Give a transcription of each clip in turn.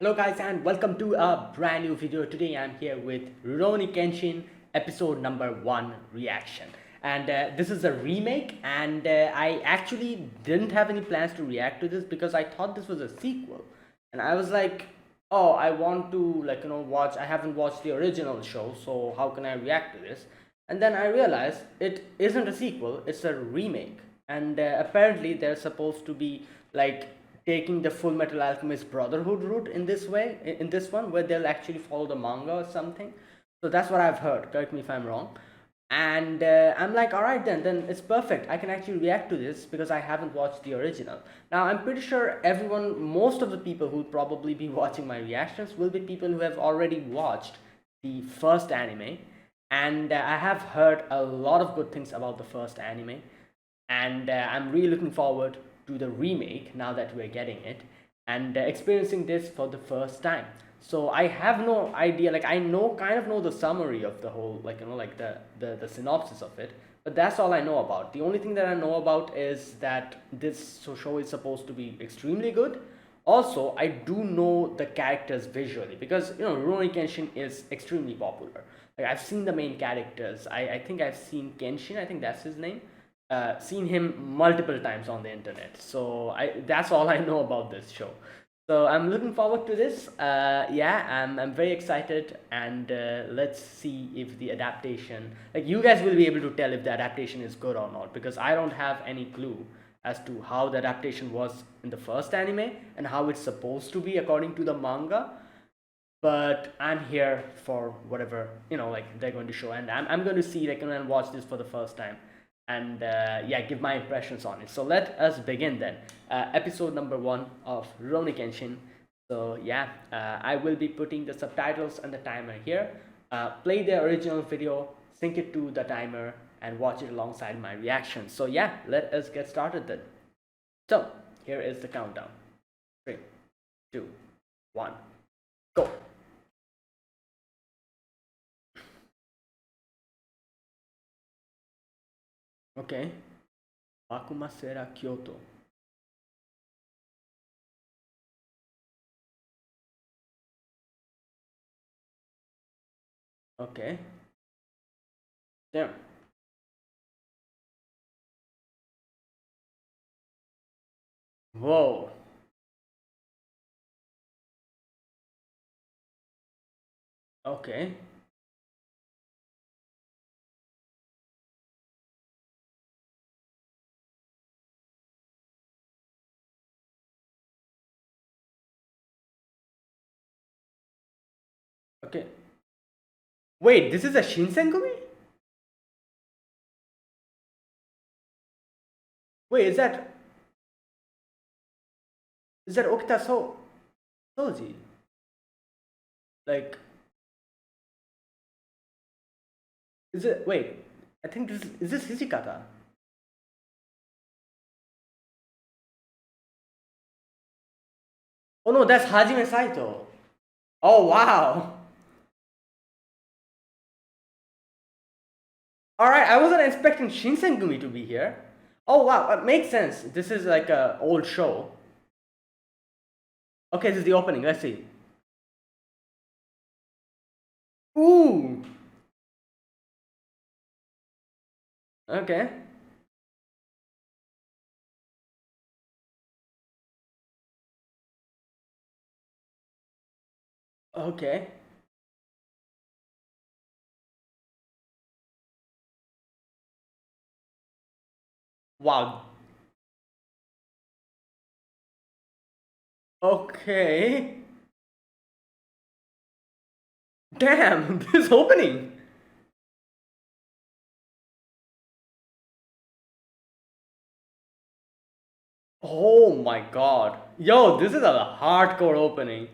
Hello guys and welcome to a brand new video. Today I'm here with Rurouni Kenshin episode number 1 reaction. And this is a remake and I actually didn't have any plans to react to this because I thought this was a sequel. And I was like, oh, I want to watch. I haven't watched the original show, so how can I react to this? And then I realized it isn't a sequel, it's a remake. And apparently they're supposed to be like taking the Full Metal Alchemist Brotherhood route in this way, in this one, where they'll actually follow the manga or something. So that's what I've heard. Correct me if I'm wrong. And I'm like, all right, then it's perfect. I can actually react to this because I haven't watched the original. Now I'm pretty sure everyone, most of the people who will probably be watching my reactions will be people who have already watched the first anime, and I have heard a lot of good things about the first anime, and I'm really looking forward to the remake now that we're getting it and experiencing this for the first time. So I have no idea, like I know kind of know the summary of the whole, the synopsis of it, but that's all I know about. The only thing that I know about is that this show is supposed to be extremely good. Also, I do know the characters visually because Rurouni Kenshin is extremely popular. Like I've seen the main characters. I think I've seen Kenshin, I think that's his name. Seen him multiple times on the internet. So that's all I know about this show. So I'm looking forward to this. Yeah, I'm very excited, and let's see if the adaptation, like you guys will be able to tell if the adaptation is good or not, because I don't have any clue as to how the adaptation was in the first anime and how it's supposed to be according to the manga. But I'm here for whatever like they're going to show, and I'm going to see and watch this for the first time, and yeah, give my impressions on it. So let us begin then. Episode number 1 of Rurouni Kenshin. So yeah, I will be putting the subtitles and the timer here. Play the original video, sync it to the timer, and watch it alongside my reaction. So yeah, let us get started then. So here is the countdown. 3, 2, 1, go. Okay. Bakumasera Kyoto. Okay. Damn. Whoa. Okay. Okay. Wait, this is a Shinsengumi? Wait, is that Okita Soji? Like, is it? Wait, I think this is this Hijikata? Oh no, that's Hajime Saito. Oh wow. All right, I wasn't expecting Shinsengumi to be here. Oh wow, it makes sense. This is like a old show. Okay, this is the opening. Let's see. Ooh. Okay. Okay. Wow. Okay. Damn, this opening. Oh my god. Yo, this is a hardcore opening.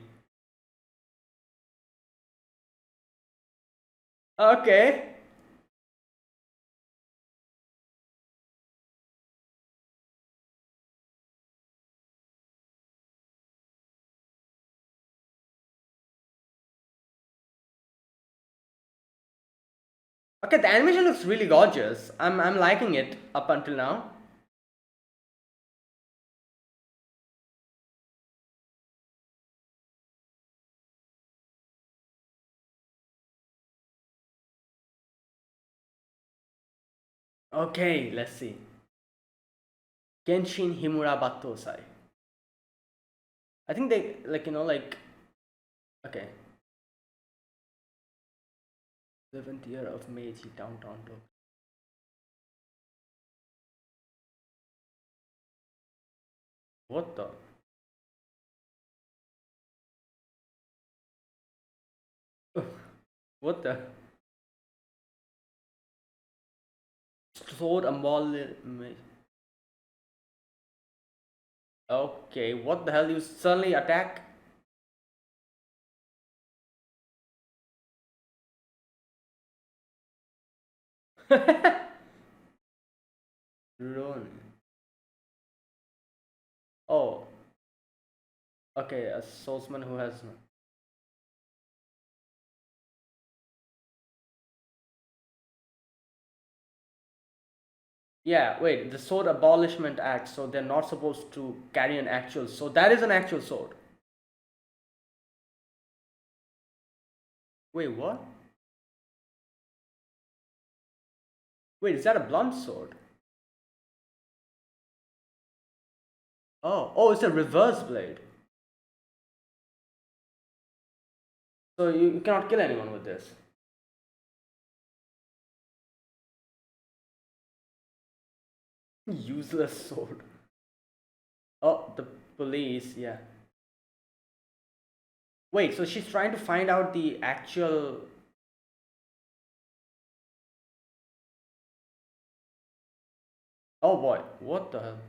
Okay. Okay, the animation looks really gorgeous. I'm liking it up until now. Okay, let's see. Kenshin Himura Battosai. I think they like like okay. 11th year of Meiji downtown Tokyo. What the? What the? Sword Amol. Okay, what the hell? You suddenly attack? Run. Oh, okay, a swordsman who has. Yeah, wait, the Sword Abolishment Act, so they're not supposed to carry an actual sword. That is an actual sword. Wait, what? Wait, is that a blunt sword? Oh, it's a reverse blade. So you cannot kill anyone with this. Useless sword. Oh, the police, yeah. Wait, so she's trying to find out the actual. Oh boy, what the hell?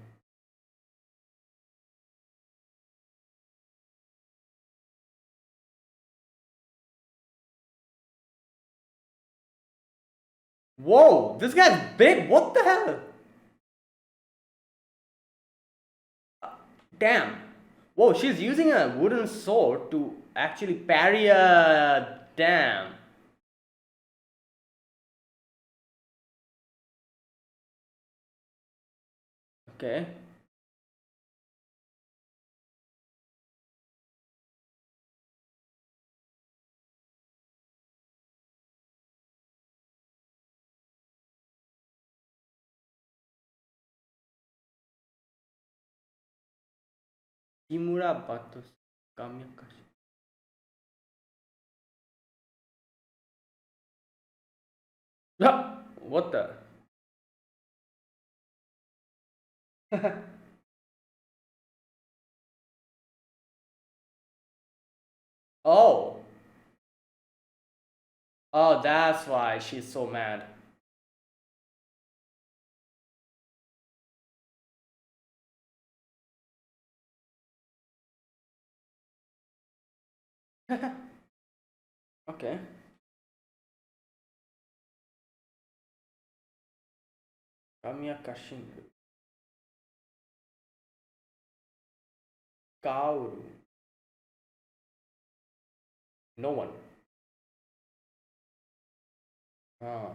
Whoa, this guy's big. What the hell? Damn. Whoa, she's using a wooden sword to actually parry a. Damn. Okay. Kimura Batos Kamyakashi. What the? Oh. Oh, that's why she's so mad. Okay. Kamyakashi. Kaoru. No one. Ah.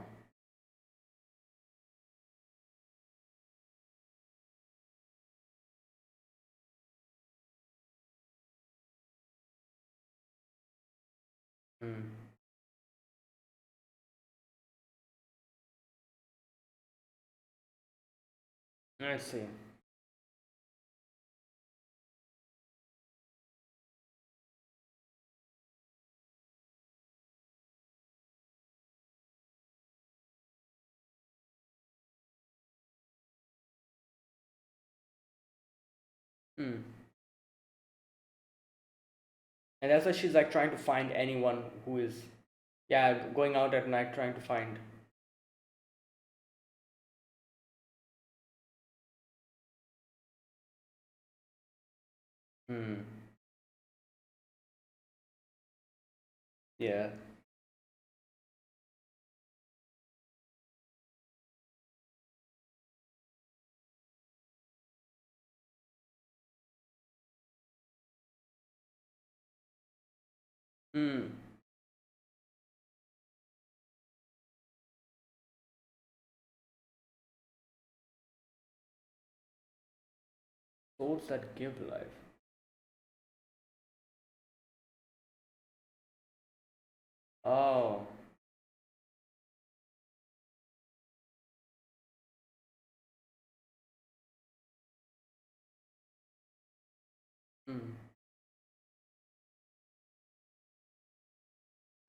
Hmm. I see. Hmm. And that's why she's like trying to find anyone who is, yeah, going out at night trying to find. Hmm. Yeah. Hmm. Souls that give life. Oh. Mm.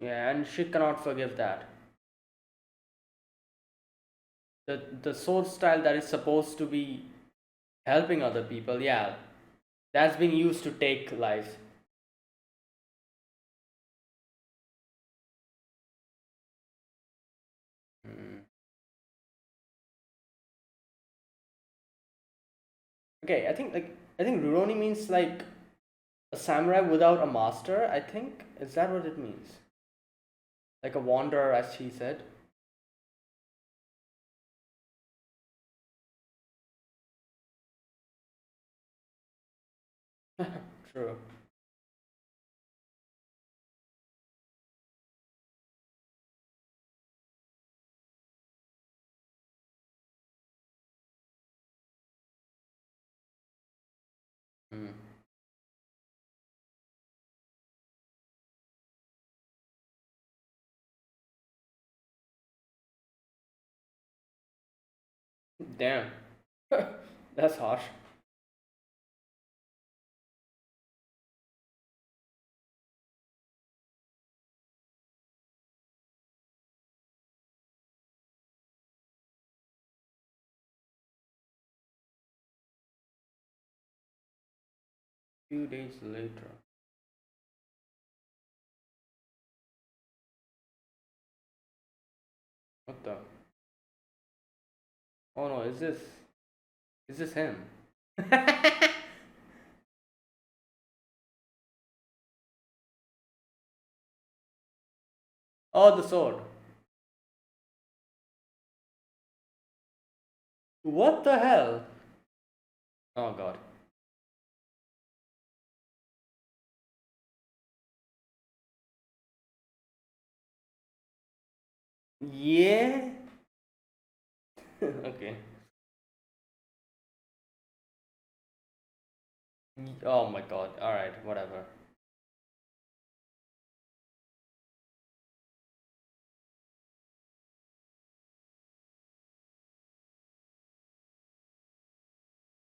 Yeah, and she cannot forgive that. The sword style that is supposed to be helping other people, yeah, that's been used to take lives. Mm. Okay, I think Rurouni means like a samurai without a master. I think is that what it means? Like a wanderer, as she said. True. Mm. Damn, that's harsh. Few days later. What the? Oh no, is this him? Oh, the sword. What the hell? Oh god. Yeah. Okay. Oh my god. All right. Whatever.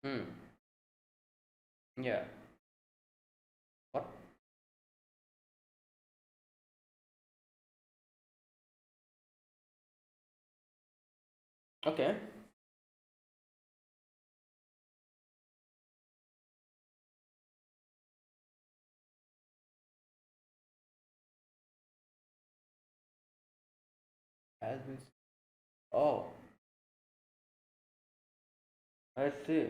Hmm. Yeah. What? Okay. Has been. Oh, I see.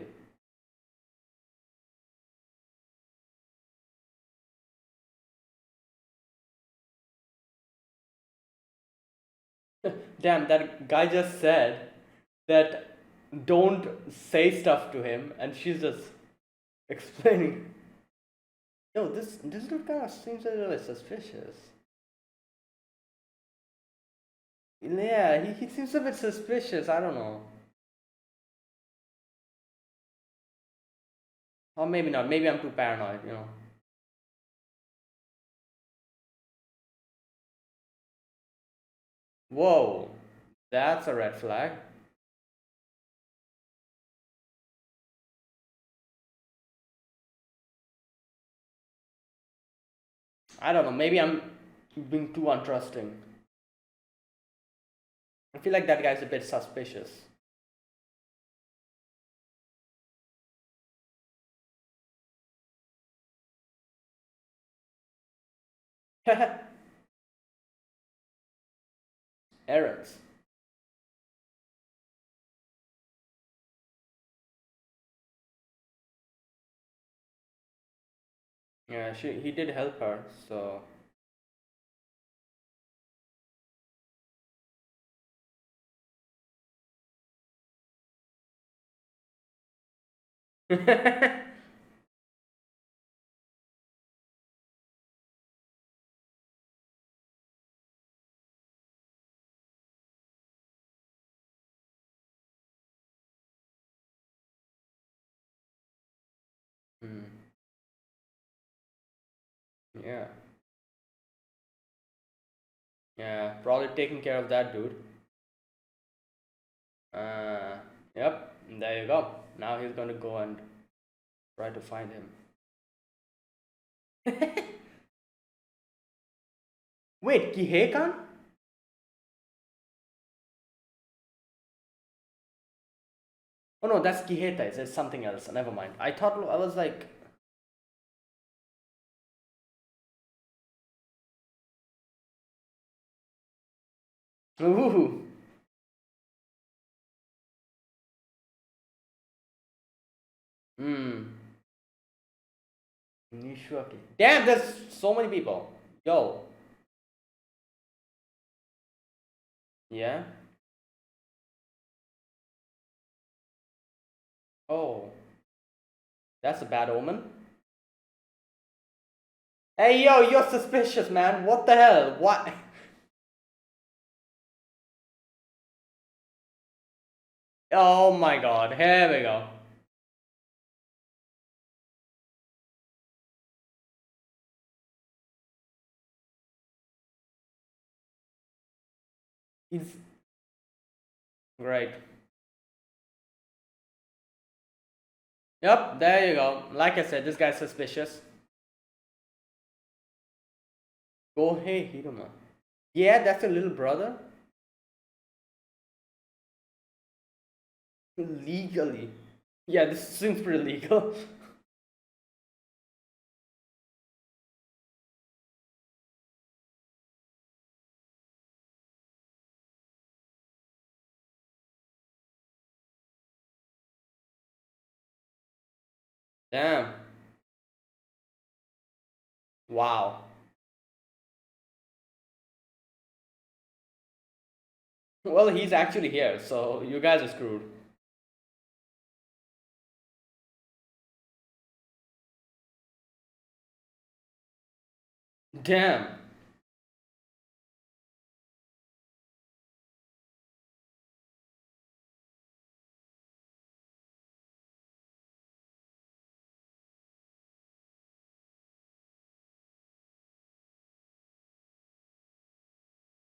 Damn, that guy just said that don't say stuff to him, and she's just explaining. Yo, this dude kind of seems a little suspicious. Yeah, he seems a bit suspicious. I don't know. Or maybe not. Maybe I'm too paranoid, you know. Whoa, that's a red flag. I don't know. Maybe I'm being too untrusting. I feel like that guy's a bit suspicious. Errands. Yeah, he did help her, so. Hmm. Yeah, yeah, probably taking care of that dude. Uh, yep, there you go. Now he's gonna go and try to find him. Wait, Kihekan? Oh no, that's Kiheta. It's something else. Never mind. I thought I was like, ooh, hmm, Nishuaki. Damn, there's so many people. Yo, yeah. Oh, that's a bad omen. Hey, yo, you're suspicious, man. What the hell? What? Oh my god. Here we go. He's great. Yep, there you go. Like I said, this guy's suspicious. Go, hey, Hiruma. Yeah, that's a little brother. Legally. Yeah, this seems pretty legal. Damn. Wow. Well, he's actually here, so you guys are screwed. Damn.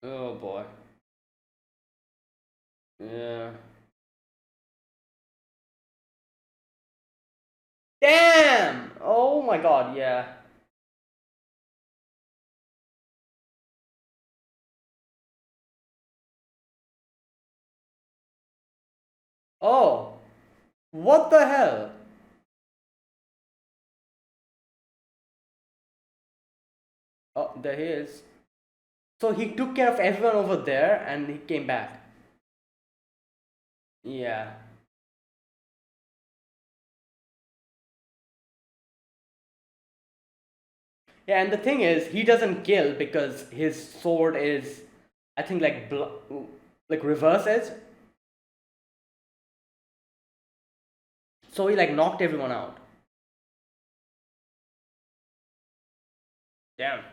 Oh boy. Yeah. Damn! Oh my god, yeah. Oh, what the hell? Oh, there he is. So he took care of everyone over there and he came back. Yeah. Yeah, and the thing is, he doesn't kill because his sword is, I think, like reverse edge. So he like knocked everyone out. Damn.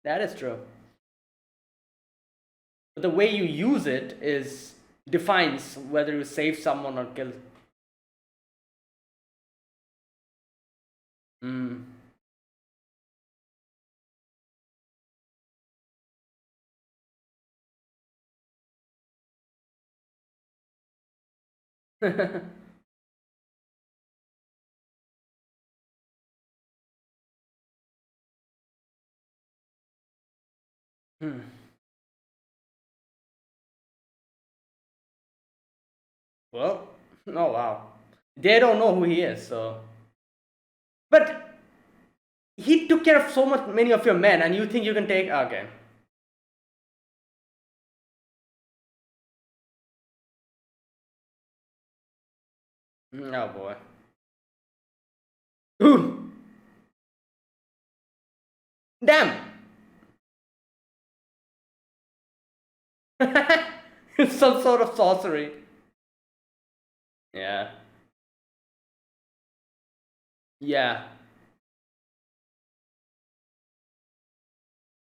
That is true. But the way you use it is defines whether you save someone or kill. Mm. Hmm. Well, oh wow. They don't know who he is, so. But he took care of so much many of your men, and you think you can take? Okay. Oh boy. Ooh. Damn. It's some sort of sorcery. Yeah. Yeah.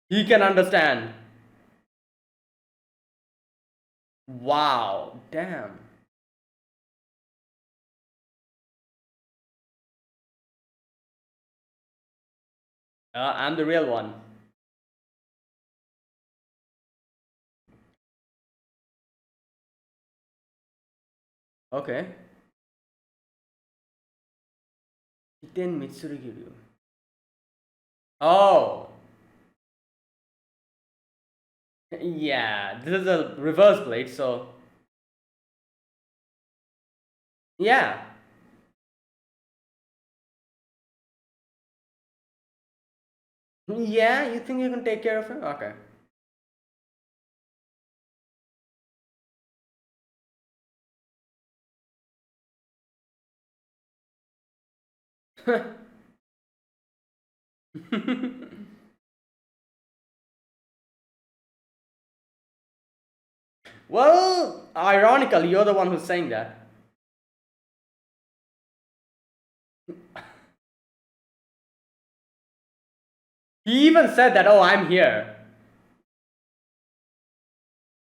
He can understand. Wow. Damn. I'm the real one. Okay. Hiten Mitsurigiryu. Oh, yeah. This is a reverse blade, so yeah. Yeah, you think you can take care of him? Okay. Well, ironically, you're the one who's saying that. He even said that, oh, I'm here.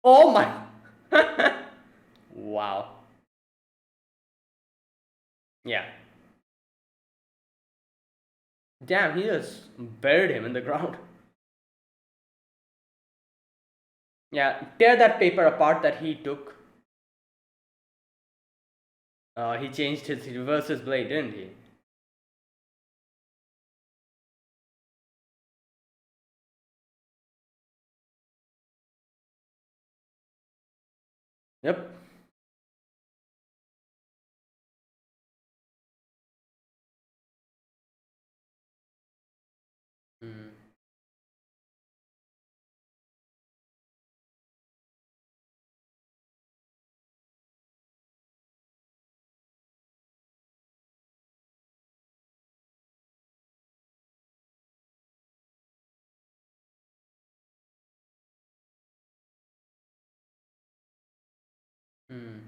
Oh my. Wow. Yeah. Damn, he just buried him in the ground. Yeah, tear that paper apart that he took. He changed his reverse blade, didn't he? Yep. Mm. Mm.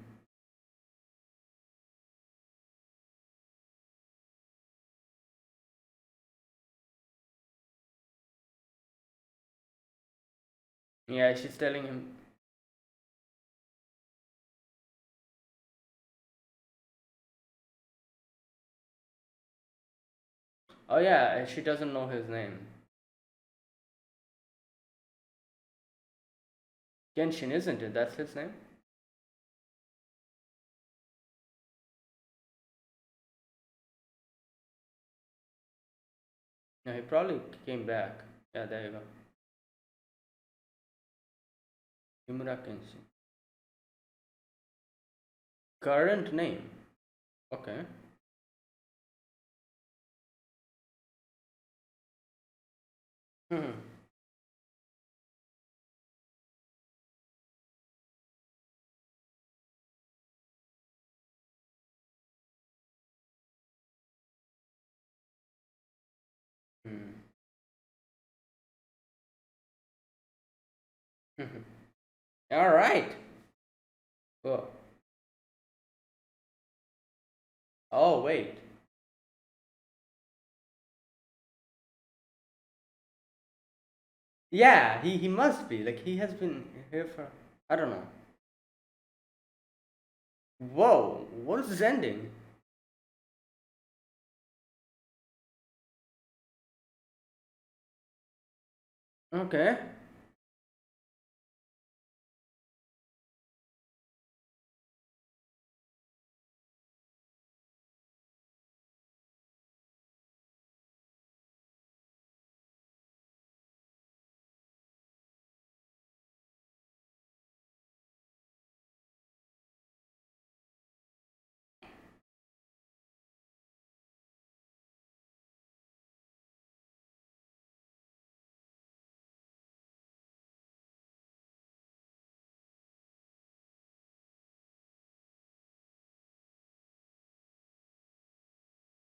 Yeah, she's telling him. Oh yeah, she doesn't know his name. Genshin, isn't it? That's his name? No, he probably came back. Yeah, there you go. Kimura Kenshin. Current name. Okay. Hmm. Hmm. All right. Cool. Oh wait. Yeah, he must be. Like he has been here for I don't know. Whoa, what is this ending? Okay.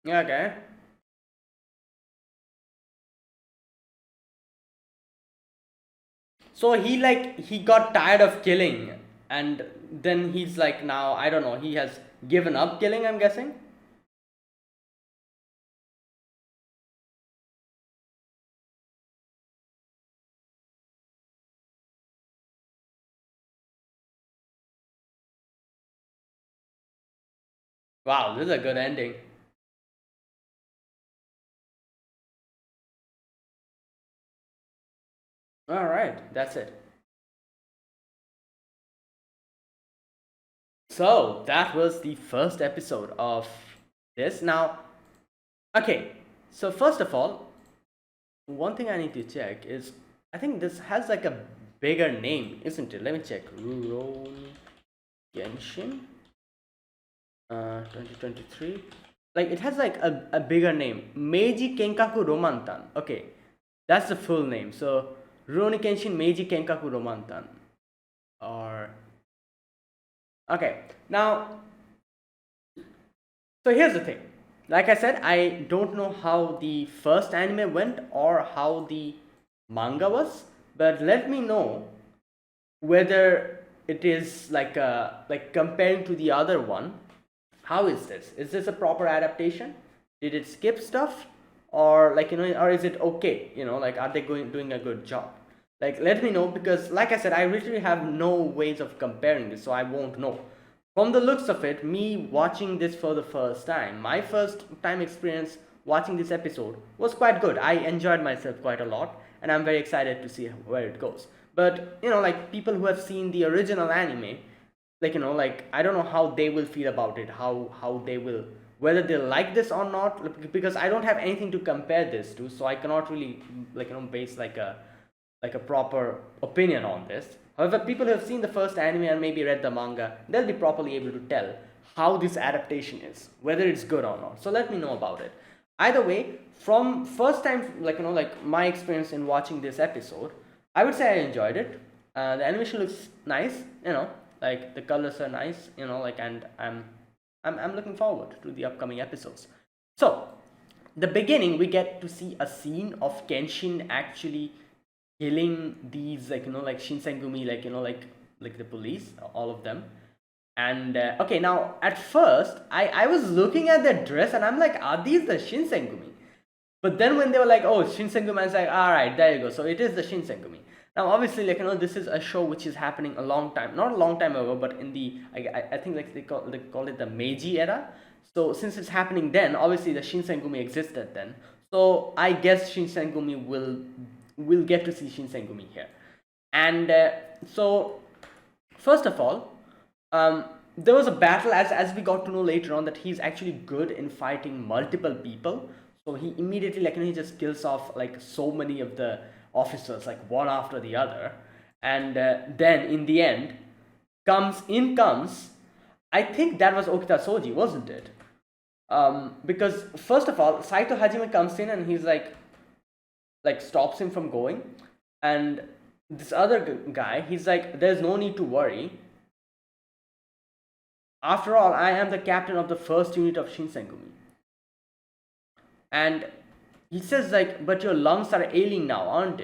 Yeah, okay. So he got tired of killing and then he's like now I don't know, he has given up killing, I'm guessing? Wow, this is a good ending. Alright, that's it. So that was the first episode of this. Now, okay, so first of all, one thing I need to check is, I think this has like a bigger name, isn't it? Let me check. Rurouni Kenshin, 2023. Like it has like a bigger name. Meiji Kenkaku Romantan. Okay, that's the full name. So Rurouni Kenshin Meiji Kenkaku Romantan. Or okay, now so here's the thing. Like I said, I don't know how the first anime went or how the manga was, but let me know whether it is like comparing to the other one. How is this? Is this a proper adaptation? Did it skip stuff, or like or is it okay? Like are they doing a good job? Like let me know, because like I said, I literally have no ways of comparing this, so I won't know. From the looks of it, me watching this for the first time, my first time experience watching this episode was quite good. I enjoyed myself quite a lot, and I'm very excited to see where it goes. But like people who have seen the original anime, like like I don't know how they will feel about it, how they will, whether they like this or not, because I don't have anything to compare this to, so I cannot really base like a proper opinion on this. However, people who have seen the first anime and maybe read the manga, they'll be properly able to tell how this adaptation is, whether it's good or not. So let me know about it. Either way, from first time, like my experience in watching this episode, I would say I enjoyed it. The animation looks nice, like the colors are nice, like, and I'm looking forward to the upcoming episodes. So, the beginning, we get to see a scene of Kenshin actually killing these like Shinsengumi, like the police, all of them. And okay, now at first I was looking at their dress and I'm like, are these the Shinsengumi? But then when they were like, oh, Shinsengumi, I was like, all right, there you go. So it is the Shinsengumi. Now obviously, this is a show which is happening a long time, not a long time ago, but in the I think like they call it the Meiji era. So since it's happening then, obviously the Shinsengumi existed then. So I guess Shinsengumi will get to see Shinsengumi here. And so first of all, there was a battle, as we got to know later on, that he's actually good in fighting multiple people. So he immediately he just kills off like so many of the officers, like one after the other. And then in the end comes, I think that was Okita Soji, wasn't it? Because first of all, Saito Hajime comes in and he's like stops him from going, and this other guy, he's like, there's no need to worry. After all, I am the captain of the first unit of Shinsengumi. And he says like, but your lungs are ailing now, aren't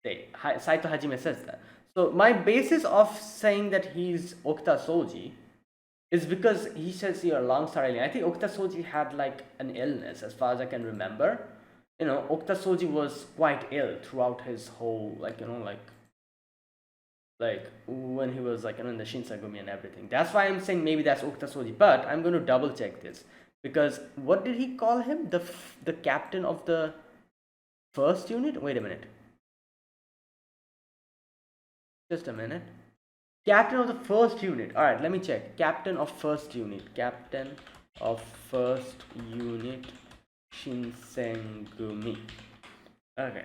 they? Saito Hajime says that. So my basis of saying that he's Okita Soji is because he says your lungs are ailing. I think Okita Soji had like an illness, as far as I can remember. Okita Soji was quite ill throughout his whole like when he was in the Shinsengumi and everything. That's why I'm saying maybe that's Okita Soji, but I'm going to double check this, because what did he call him? The captain of the first unit? Wait a minute. Just a minute. Captain of the first unit. All right, let me check. Captain of first unit. Captain of first unit Shinsengumi. Okay.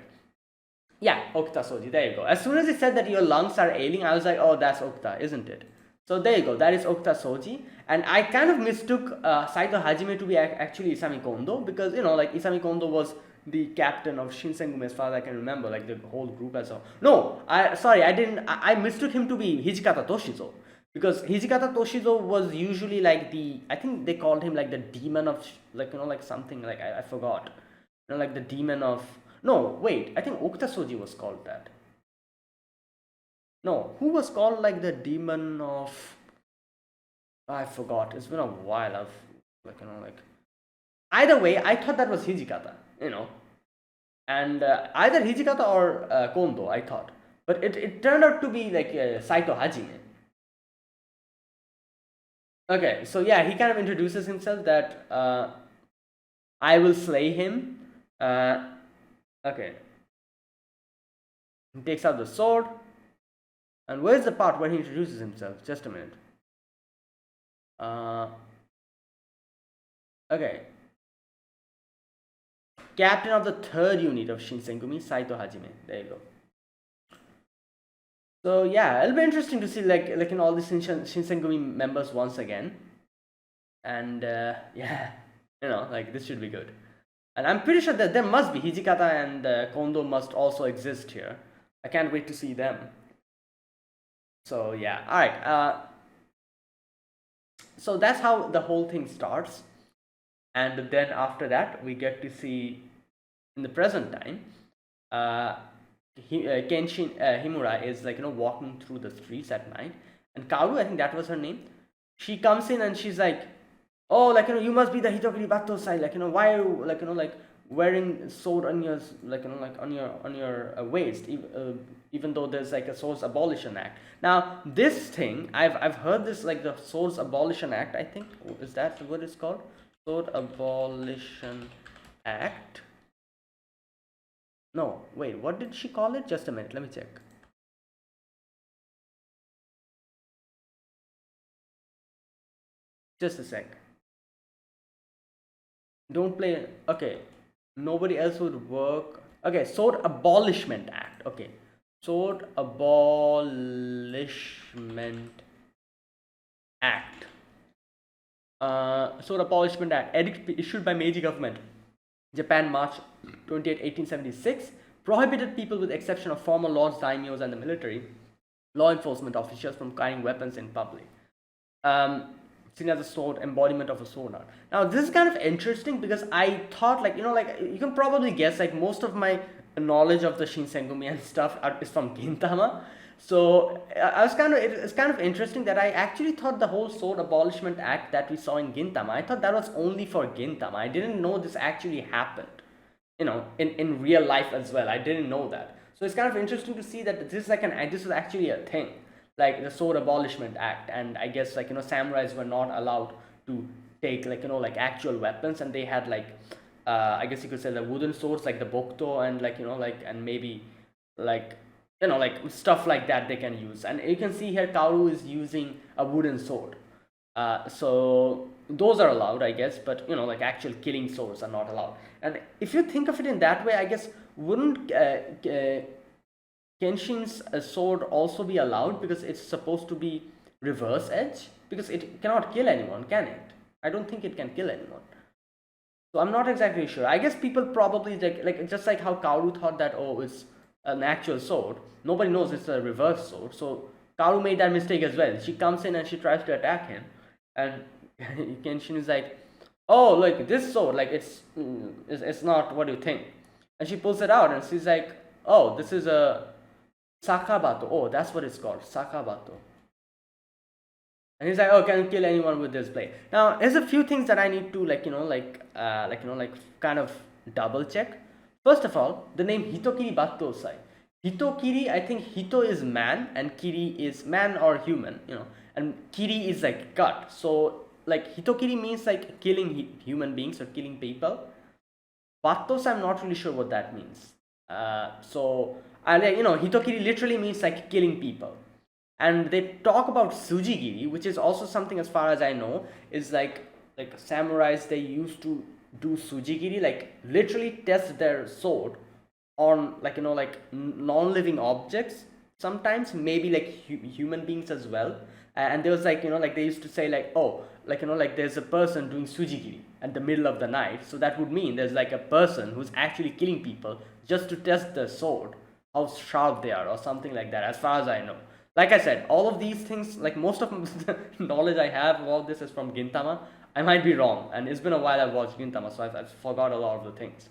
Yeah, Okita Soji. There you go. As soon as he said that your lungs are ailing, I was like, oh, that's Okita, isn't it? So there you go. That is Okita Soji. And I kind of mistook Saito Hajime to be actually Isami Kondo, because, like Isami Kondo was the captain of Shinsengumi as far as I can remember, like the whole group as well. No, I mistook him to be Hijikata Toshizo. Because Hijikata Toshizo was usually like I think they called him like the demon of, like something, like I forgot. Like the demon of, no, wait, I think Okita Soji was called that. No, who was called like the demon of, I forgot. It's been a while. I've either way, I thought that was Hijikata, and either Hijikata or Kondo, I thought, but it turned out to be like Saito Hajime. Okay, so yeah, he kind of introduces himself that I will slay him. Okay, he takes out the sword, and where's the part where he introduces himself? Just a minute. Okay. captain of the 3rd unit of Shinsengumi, Saito Hajime. There you go. So yeah, it'll be interesting to see like in all these Shinsengumi members once again. And yeah, like this should be good. And I'm pretty sure that there must be Hijikata and Kondo must also exist here. I can't wait to see them. So yeah, all right. So that's how the whole thing starts, and then after that we get to see in the present time, Kenshin Himura is like walking through the streets at night, and Kaoru, I think that was her name. She comes in and she's like, oh, like you must be the Hitokiri Bato side, like why are you like wearing sword on your like on your waist, even though there's like a Swords Abolition Act. Now this thing I've heard this, like the Swords Abolition Act, I think, is that what it's called? Sword Abolition Act. No, wait, what did she call it? Just a minute, let me check. Just a sec. Don't play. Okay, nobody else would work. Okay, Sword Abolishment Act. Okay, Sword Abolishment Act. Sword Abolishment Act, edict issued by Meiji government, Japan, March 28, 1876, prohibited people with exception of former lords, daimyos, and the military, law enforcement officials from carrying weapons in public. Seen as a sword, embodiment of a sword art. Now this is kind of interesting because I thought like you can probably guess like most of my knowledge of the Shinsengumi and stuff is from Gintama. So it's kind of interesting that I actually thought the whole Sword Abolishment Act that we saw in Gintama, I thought that was only for Gintama. I didn't know this actually happened, in real life as well. I didn't know that. So it's kind of interesting to see that this is actually a thing, like the Sword Abolishment Act. And I guess like samurais were not allowed to take like actual weapons, and they had like I guess you could say the wooden swords like the Bokuto, and and maybe like stuff like that they can use. And you can see here Kaoru is using a wooden sword. So those are allowed, I guess, but actual killing swords are not allowed. And if you think of it in that way, I guess wouldn't Kenshin's sword also be allowed, because it's supposed to be reverse edge, because it cannot kill anyone, can it? I don't think it can kill anyone. So I'm not exactly sure. I guess people probably like just like how Kaoru thought that, oh, it's an actual sword, nobody knows it's a reverse sword. So Kaoru made that mistake as well. She comes in and she tries to attack him, and Kenshin is like, oh, look, this sword, like it's not what you think. And she pulls it out and she's like, oh, this is a Sakabato. Oh, that's what it's called, Sakabato. And he's like, oh, can you kill anyone with this blade? Now there's a few things that I need to kind of double check. First of all, the name Hitokiri Battosai. Hitokiri, I think Hito is man and Kiri is man or human, and Kiri is like cut. So like Hitokiri means like killing human beings or killing people. Battos, I'm not really sure what that means. So Hitokiri literally means like killing people. And they talk about Sujigiri, which is also something, as far as I know, is like samurais, they used to do Sujigiri, like literally test their sword on non-living objects, sometimes maybe like human beings as well. And there was like they used to say like, oh, there's a person doing Sujigiri at the middle of the night, so that would mean there's like a person who's actually killing people just to test the sword, how sharp they are, or something like that, as far as I know. Like I said, all of these things, like most of the knowledge I have of all this is from Gintama. I might be wrong, and it's been a while I've watched Gintama, so I've forgot a lot of the things.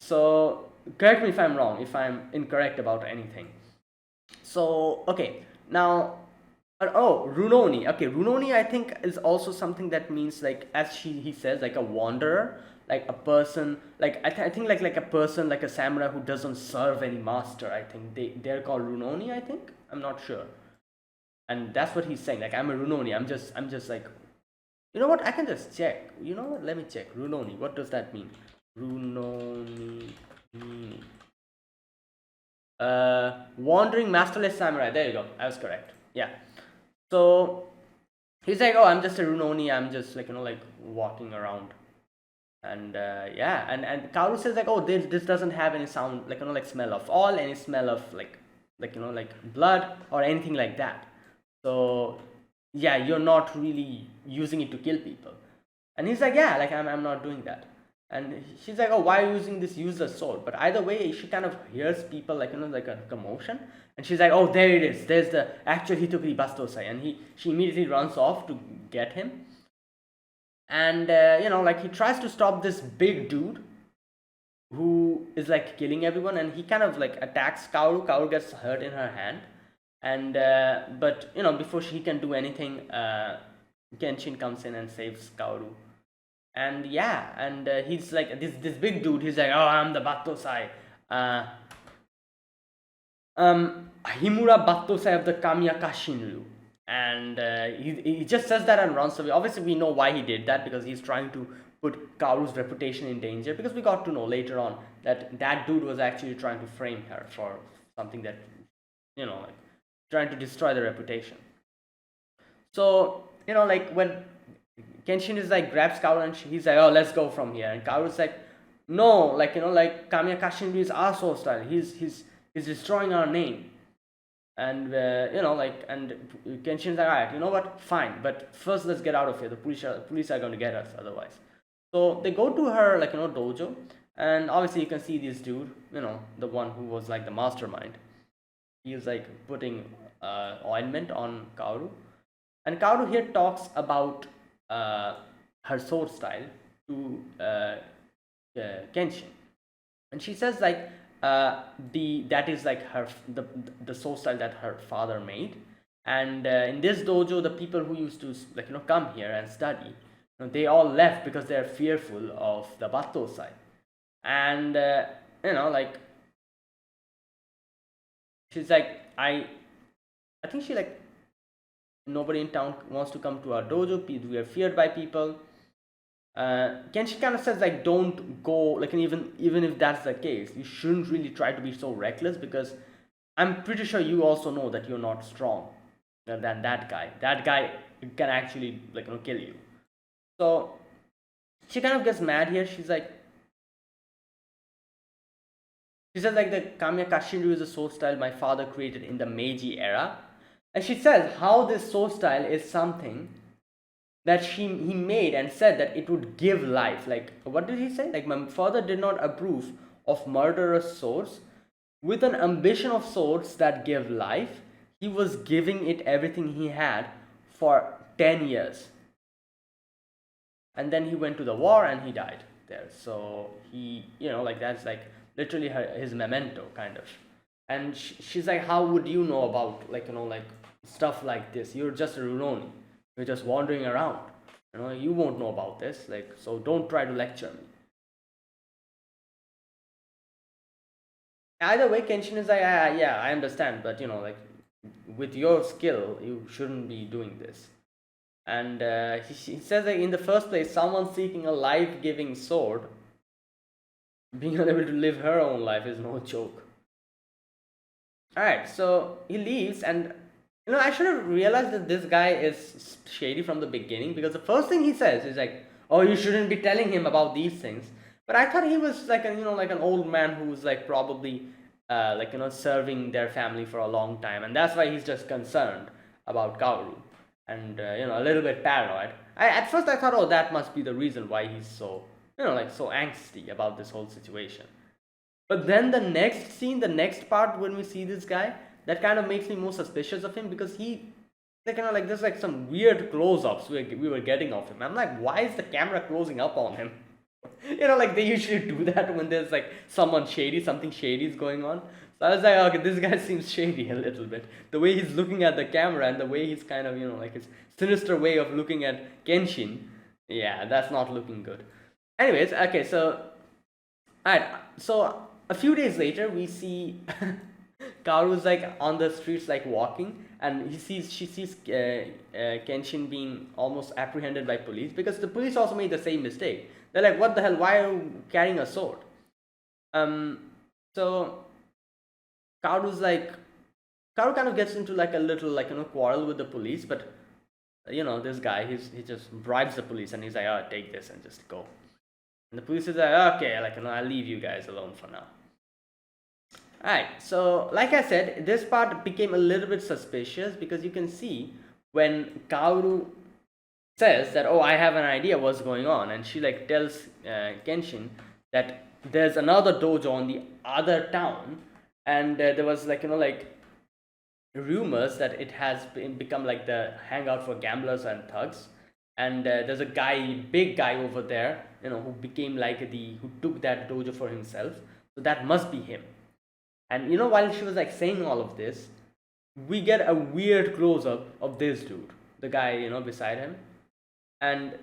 So correct me if I'm wrong, if I'm incorrect about anything. So okay, now Rurouni. Okay, Rurouni I think is also something that means like, as he says, like a wanderer, like a person, like I think like a person, like a samurai who doesn't serve any master. I think they're called Rurouni, I think. I'm not sure. And that's what he's saying, like, I'm a Rurouni. I'm just like, you know what, I can just check. You know what, let me check. Rurouni, what does that mean? Rurouni. Wandering masterless samurai. There you go, I was correct. Yeah. So he's like, oh, I'm just a Rurouni. I'm just like walking around. And yeah, and Kaoru says like, oh, this doesn't have any sound, like, like smell of oil, any smell of like blood or anything like that. So yeah, you're not really using it to kill people. And he's like, yeah, like I'm not doing that. And she's like, oh, why are you using this useless sword? But either way, she kind of hears people like, like a commotion. And she's like, oh, there it is. There's the actual Hitokuri Bastosai. And she immediately runs off to get him. And like he tries to stop this big dude who is like killing everyone, and he kind of like attacks Kaoru. Kaoru gets hurt in her hand, and but before he can do anything, Kenshin comes in and saves Kaoru. And yeah, and he's like this big dude. He's like, oh, I'm the Battosai, Himura Battosai of the Kamiya Kashinryu. And he just says that and runs away. Obviously, we know why he did that, because he's trying to put Kaoru's reputation in danger, because we got to know later on that that dude was actually trying to frame her for something that, like trying to destroy the reputation. So, like when Kenshin is like grabs Kaoru and he's like, oh, let's go from here. And Kaoru's like, no, like, like Kamiya Kashinryu is our soul style. He's destroying our name. And like, and Kenshin's like, alright, you know what, fine, but first let's get out of here. The police are going to get us otherwise. So they go to her like dojo, and obviously you can see this dude, the one who was like the mastermind. He's like putting ointment on Kaoru, and Kaoru here talks about her sword style to Kenshin, and she says like, that is like the soul style that her father made. And in this dojo, the people who used to like come here and study, they all left because they're fearful of the Battosai. And like she's like, I think she like, nobody in town wants to come to our dojo. We are feared by people. Kenshin kind of says like, don't go, like, and even if that's the case, you shouldn't really try to be so reckless, because I'm pretty sure you also know that you're not strong than that guy. That guy can actually like kill you. So she kind of gets mad here. She says like, the Kamiya Kashinryu is a sword style my father created in the Meiji era, and she says how this sword style is something that he made and said that it would give life. Like, what did he say? Like, my father did not approve of murderous swords. With an ambition of swords that give life, he was giving it everything he had for 10 years. And then he went to the war and he died there. So he, like, that's like literally his memento, kind of. And she's like, how would you know about, like, like stuff like this? You're just a Rurouni. You're just wandering around. You won't know about this. Like, so don't try to lecture me. Either way, Kenshin is like, yeah, I understand, but like, with your skill, you shouldn't be doing this. And he says that in the first place, someone seeking a life-giving sword, being unable to live her own life is no joke. Alright, so he leaves, and I should have realized that this guy is shady from the beginning, because the first thing he says is like, oh, you shouldn't be telling him about these things. But I thought he was like like an old man who's like probably serving their family for a long time, and that's why he's just concerned about Kaoru, and a little bit paranoid. At first I thought, oh, that must be the reason why he's so so angsty about this whole situation. But then the next scene, the next part, when we see this guy, that kind of makes me more suspicious of him, because there's like some weird close-ups we were getting of him. I'm like, why is the camera closing up on him? Like they usually do that when there's like something shady is going on. So I was like, okay, this guy seems shady a little bit. The way he's looking at the camera and the way he's kind of, like his sinister way of looking at Kenshin, yeah, that's not looking good. Anyways, okay, so, alright, so a few days later, we see Kaoru's like on the streets, like walking, and she sees Kenshin being almost apprehended by police, because the police also made the same mistake. They're like, what the hell, why are you carrying a sword? So Kaoru kind of gets into like a little quarrel with the police, but this guy, he just bribes the police, and he's like, oh, take this and just go. And the police is like, okay, like, I'll leave you guys alone for now. Alright, so like I said, this part became a little bit suspicious because you can see when Kaoru says that, oh, I have an idea what's going on, and she like tells Kenshin that there's another dojo in the other town, and there was like, like rumors that it has become like the hangout for gamblers and thugs, and there's a guy, big guy over there, who became like who took that dojo for himself, so that must be him. And while she was like saying all of this, we get a weird close up of this dude, the guy, beside him. And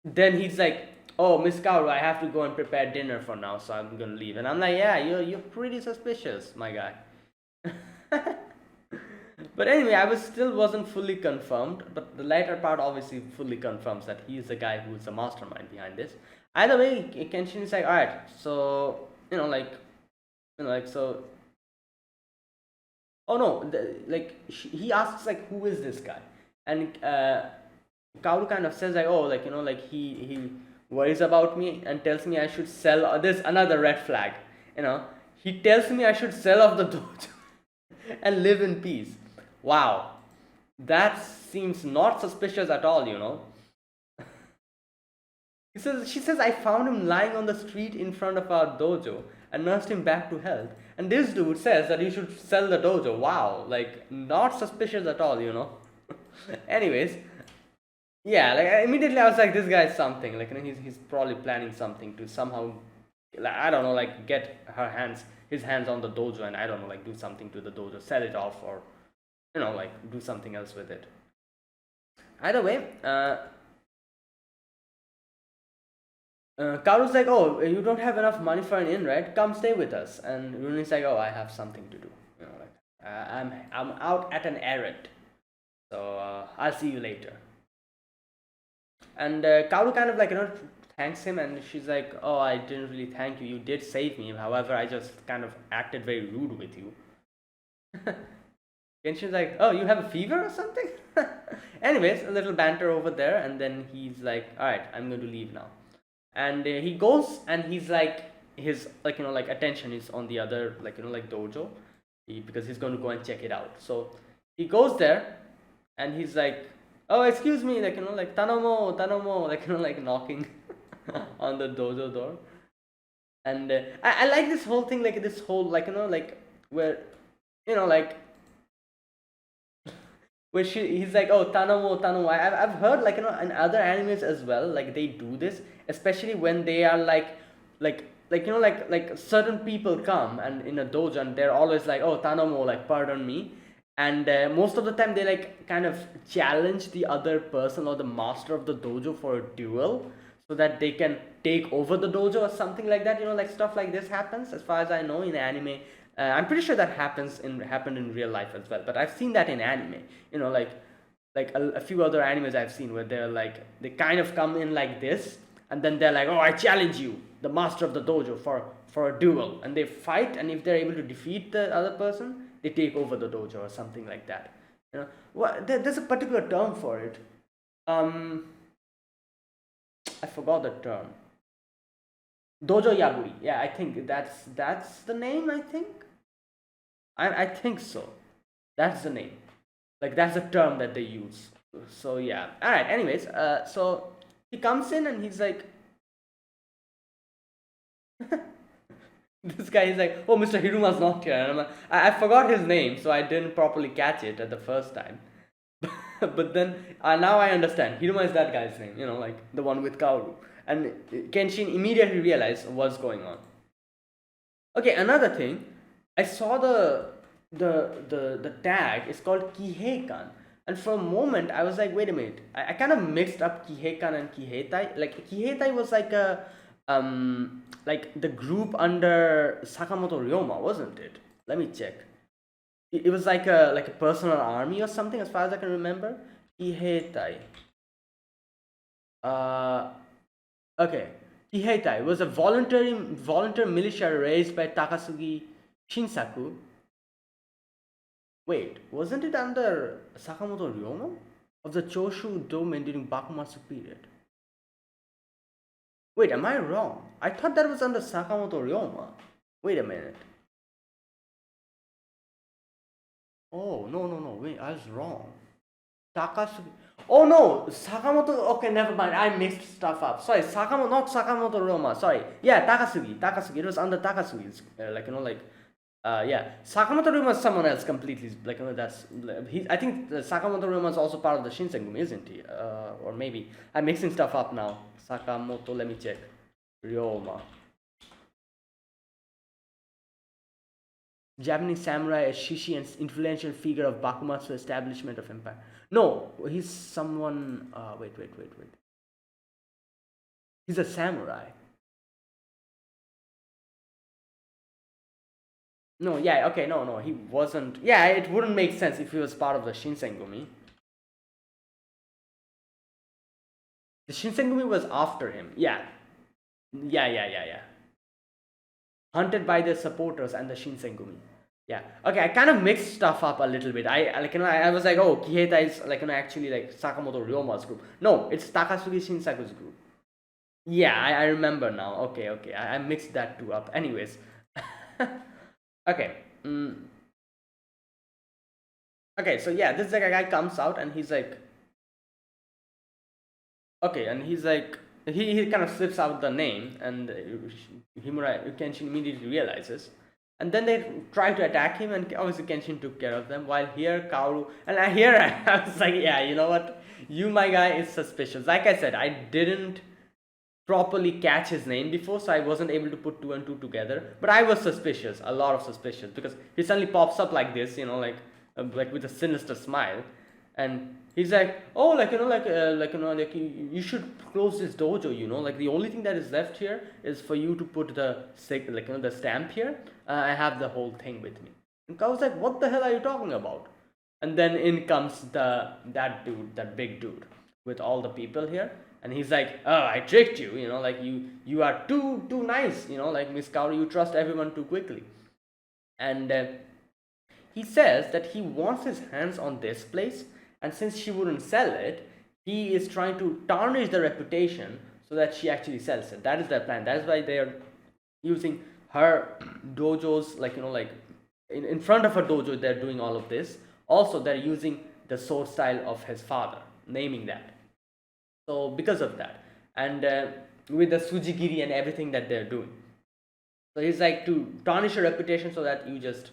then he's like, oh, Miss Kaoru, I have to go and prepare dinner for now, so I'm gonna leave. And I'm like, yeah, you're pretty suspicious, my guy. But anyway, I wasn't fully confirmed, but the later part obviously fully confirms that he's the guy who's the mastermind behind this. Either way, Kenshin is like, alright, so so, oh no, he asks like, who is this guy? And Kaoru kind of says like, oh, like, like he worries about me and tells me I should sell. This another red flag, he tells me I should sell off the dojo and live in peace. Wow, that seems not suspicious at all, She says, I found him lying on the street in front of our dojo and nursed him back to health. And this dude says that you should sell the dojo. Wow, like, not suspicious at all, Anyways, yeah, like, immediately I was like, this guy is something. Like, he's probably planning something to somehow, like, I don't know, like, get his hands on the dojo and, I don't know, like, do something to the dojo, sell it off, or, like, do something else with it. Either way, Kaoru's like, oh, you don't have enough money for an inn, right? Come stay with us. And Rurouni's like, oh, I have something to do. Like, I'm out at an errand, so I'll see you later. And Kaoru kind of like, thanks him, and she's like, oh, I didn't really thank you. You did save me. However, I just kind of acted very rude with you. And she's like, oh, you have a fever or something? Anyways, a little banter over there, and then he's like, alright, I'm going to leave now. And he goes, and he's like, his like, like attention is on the other, like, like dojo, because he's going to go and check it out. So he goes there, and he's like, oh, excuse me, like, like, tanomo, like, like knocking on the dojo door. And I like this whole thing, like this whole, like, like, where, like, where he's like, oh, tanomo. I've heard, like, in other animes as well, like, they do this, especially when they are like certain people come and in a dojo, and they're always like, oh, tanomo, like, pardon me. And most of the time they like kind of challenge the other person or the master of the dojo for a duel, so that they can take over the dojo or something like that. Like, stuff like this happens, as far as I know, in anime. I'm pretty sure that happened in real life as well, but I've seen that in anime. Like a few other animes I've seen where they're like, they kind of come in like this, and then they're like, oh, I challenge you, the master of the dojo, for a duel, and they fight, and if they're able to defeat the other person, they take over the dojo or something like that. There's a particular term for it. I forgot the term. Dojo Yabui. Yeah, I think that's the name. I think so. That's the name. Like, that's the term that they use. So yeah. All right. Anyways, so he comes in and he's like, this guy is like, oh, Mr. Hiruma's not here. And I forgot his name, so I didn't properly catch it at the first time. But then now I understand. Hiruma is that guy's name. Like the one with Kaoru. And Kenshin immediately realized what's going on. Okay, another thing, I saw the tag is called Kiheikan, and for a moment I was like, wait a minute, I kind of mixed up Kiheikan and Kiheitai. Like, Kiheitai was like a like the group under Sakamoto Ryoma, wasn't it? Let me check. It was like a personal army or something, as far as I can remember. Kiheitai. Okay, Kiheitai was a volunteer militia raised by Takasugi Shinsaku. Wait, wasn't it under Sakamoto Ryoma of the Choshu domain during Bakumatsu period? Wait, am I wrong? I thought that was under Sakamoto Ryoma. Wait a minute. Oh, no, no, no. Wait, I was wrong. Takasugi. Oh no, Sakamoto. Okay, never mind. I mixed stuff up. Sorry, Sakamoto, not Sakamoto Ryoma. Sorry. Yeah, Takasugi. Takasugi. It was under Takasugi's. Yeah. Sakamoto Ryoma is someone else completely. That's he. I think Sakamoto Ryoma is also part of the Shinsengumi, isn't he? Or maybe I'm mixing stuff up now. Sakamoto. Let me check. Ryoma. Japanese samurai, a shishi and influential figure of Bakumatsu establishment of empire. No, he's someone. Wait. He's a samurai. No, yeah, okay, no, he wasn't. Yeah, it wouldn't make sense if he was part of the Shinsengumi. The Shinsengumi was after him. Yeah. Hunted by their supporters and the Shinsengumi. Yeah. Okay, I kind of mixed stuff up a little bit. I was like, oh, Kiheta is actually like Sakamoto Ryoma's group. No, it's Takasugi Shinsaku's group. Yeah, I remember now. Okay. I mixed that two up. Anyways. Okay. Okay, so yeah, this guy comes out and he's like, okay, and he's like, he kind of slips out the name, and Himura Kenshin immediately realizes. And then they try to attack him, and obviously Kenshin took care of them. While here, Kaoru, and I was like, yeah, you know what? You, my guy, is suspicious. Like I said, I didn't properly catch his name before, so I wasn't able to put two and two together. But I was suspicious, a lot of suspicious, because he suddenly pops up like this, like with a sinister smile, and he's like, oh, you should close this dojo, like the only thing that is left here is for you to put the the stamp here. I have the whole thing with me. And I was like, what the hell are you talking about? And then in comes that dude, that big dude with all the people here, and he's like, oh, I tricked you, like you are too nice, like Miss Kaori, you trust everyone too quickly. And he says that he wants his hands on this place, and since she wouldn't sell it, he is trying to tarnish the reputation so that she actually sells it. That is their plan. That is why they are using her dojos, in front of her dojo, they're doing all of this. Also, they're using the sword style of his father, naming that. So because of that, and with the sujigiri and everything that they're doing, so he's like, to tarnish your reputation so that you just,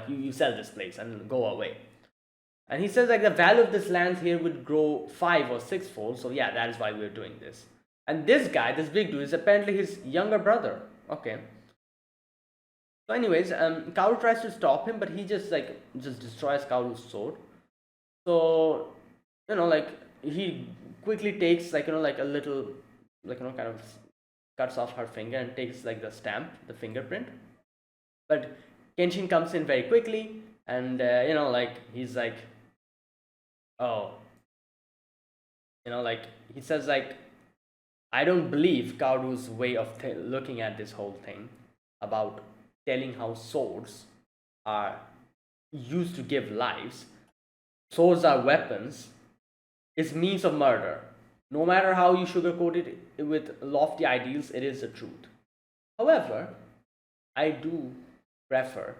you sell this place and go away. And he says like the value of this land here would grow 5 or 6 fold. So yeah, that is why we're doing this. And this guy, this big dude, is apparently his younger brother. Okay. So anyways, Kaoru tries to stop him, but he just destroys Kaoru's sword. So he quickly takes a little kind of cuts off her finger and takes the stamp, the fingerprint. But Kenshin comes in very quickly, and he's like, oh, he says I don't believe Kaoru's way of looking at this whole thing about telling how swords are used to give lives. Swords are weapons, is means of murder. No matter how you sugarcoat it with lofty ideals, it is the truth. However, I do prefer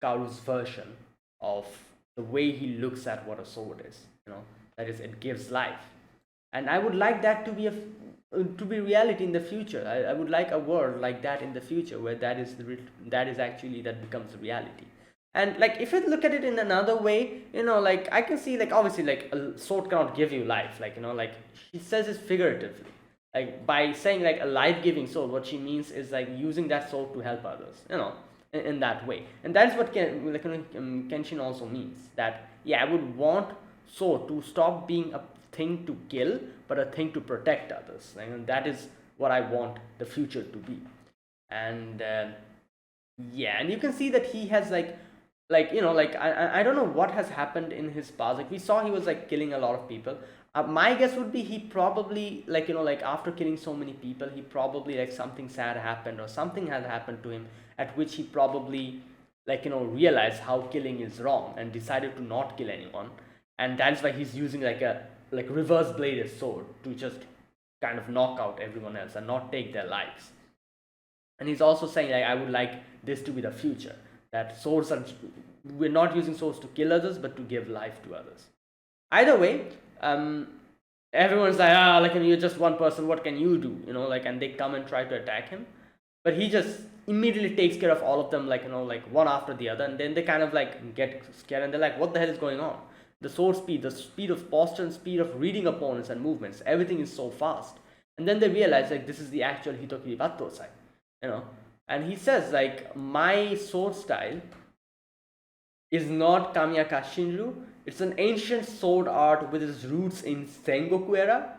Kaoru's version of the way he looks at what a sword is. That is, it gives life, and I would like that to be reality in the future. I would like a world like that in the future, where that becomes reality. And if you look at it in another way, I can see obviously a sword cannot give you life. She says it figuratively. By saying a life-giving sword, what she means is using that sword to help others. In that way, and that's what Kenshin also means. That yeah, I would want sword to stop being a thing to kill, but a thing to protect others. And that is what I want the future to be. And yeah, and you can see that he has I don't know what has happened in his past. We saw he was killing a lot of people. My guess would be he probably after killing so many people, he probably something sad happened, or something had happened to him, at which he probably realized how killing is wrong and decided to not kill anyone. And that's why he's using a reverse bladed sword to just kind of knock out everyone else and not take their lives. And he's also saying like, I would like this to be the future, that swords are, we're not using swords to kill others but to give life to others. Either way, everyone's like, like, you're just one person, what can you do, like, and they come and try to attack him, but he just immediately takes care of all of them, like, like one after the other. And then they kind of like get scared and they're like, what the hell is going on? The sword speed, the speed of posture and speed of reading opponents and movements, everything is so fast. And then they realize like this is the actual Hitokiri Battosai, and he says like, my sword style is not Kamiyaka Shinryu. It's an ancient sword art with its roots in Sengoku era.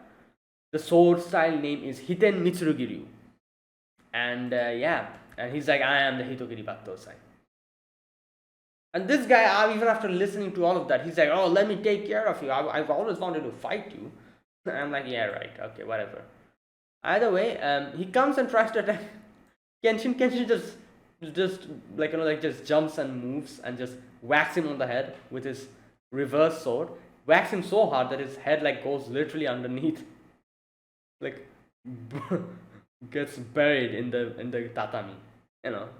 The sword style name is Hiten Mitsurugiryu. And and he's like, I am the Hitokiri Battosai. And this guy, even after listening to all of that, he's like, oh, let me take care of you. I've always wanted to fight you. I'm like, yeah, right, okay, whatever. Either way, he comes and tries to attack Kenshin. Kenshin just like, just jumps and moves and just whacks him on the head with his reverse sword. Whacks him so hard that his head like goes literally underneath, like gets buried in the tatami.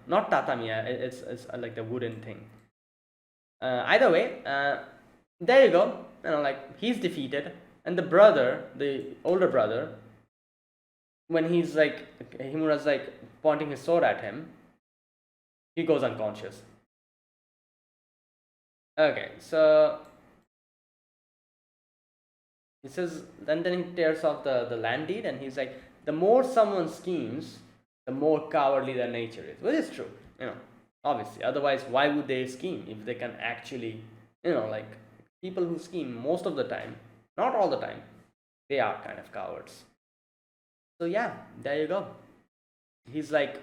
Not tatami. It's like the wooden thing. Either way, there you go. Like, he's defeated, and the older brother, when he's like, Himura's like pointing his sword at him, he goes unconscious. Okay, so he says, then he tears off the land deed, and he's like, the more someone schemes, the more cowardly their nature is. Which is true, obviously. Otherwise, why would they scheme if they can actually, like, people who scheme most of the time, not all the time, they are kind of cowards. So yeah, there you go. He's like,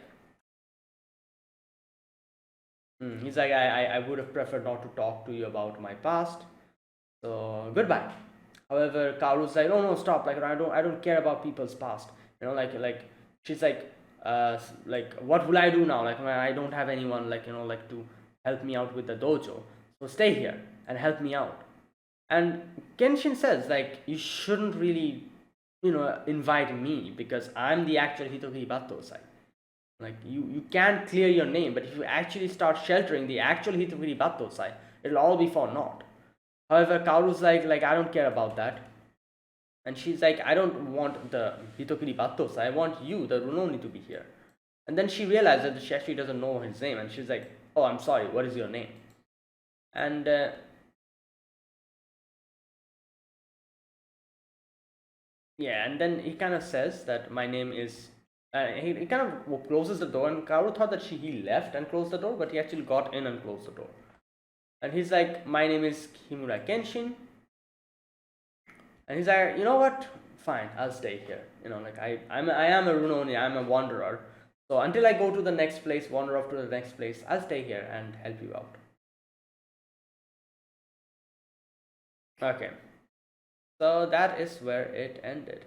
I would have preferred not to talk to you about my past. So goodbye. However, Kaoru's like, oh no, stop! Like, I don't care about people's past. Like she's like, what will I do now? Like, I don't have anyone, like, like to help me out with the dojo. So stay here and help me out. And Kenshin says like, you shouldn't really, invite me, because I'm the actual Hitokiri Battosai. Like, you can't clear your name, but if you actually start sheltering the actual Hitokiri Battosai, it'll all be for naught. However, Kaoru's like, I don't care about that. And she's like, I don't want the Hitokiri Battosai, I want you, the Rurouni, to be here. And then she realizes that she actually doesn't know his name, and she's like, oh, I'm sorry, what is your name? And and then he kind of says that my name is, he kind of closes the door, and Kaoru thought that he left and closed the door, but he actually got in and closed the door. And he's like, my name is Rurouni Kenshin. And he's like, you know what? Fine, I'll stay here. Like, I am a Rurouni, I'm a wanderer. So until I go to the next place, wander off to the next place, I'll stay here and help you out. Okay. So that is where it ended.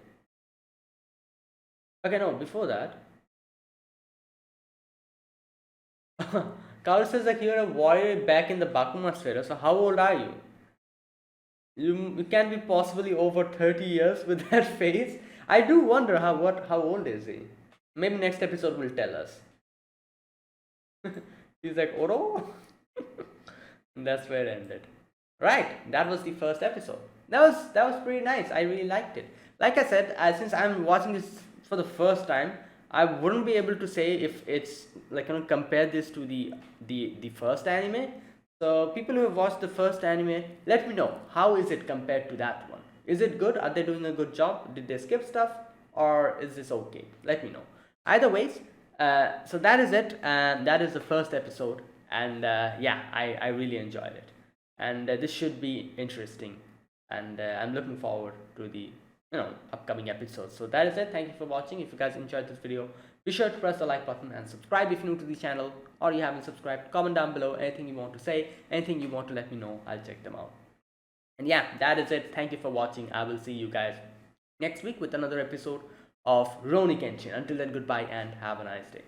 Okay, no, before that, Kaoru says like, you're a warrior back in the Bakuma sphere. So how old are you? You can be possibly over 30 years with that face. I do wonder how old is he? Maybe next episode will tell us. He's like, Oro? That's where it ended. Right, that was the first episode. That was pretty nice. I really liked it. Like I said, since I'm watching this for the first time, I wouldn't be able to say if it's like, compare this to the first anime. So people who have watched the first anime, let me know, how is it compared to that one? Is it good? Are they doing a good job? Did they skip stuff, or is this okay? Let me know. Either ways, so that is it, and that is the first episode, and I really enjoyed it, and this should be interesting, and I'm looking forward to the upcoming episodes. So that is it. Thank you for watching. If you guys enjoyed this video, be sure to press the like button and subscribe if you're new to the channel, or you haven't subscribed. Comment down below anything you want to say, anything you want to let me know. I'll check them out. And yeah, that is it. Thank you for watching. I will see you guys next week with another episode of Rurouni Kenshin. Until then, goodbye and have a nice day.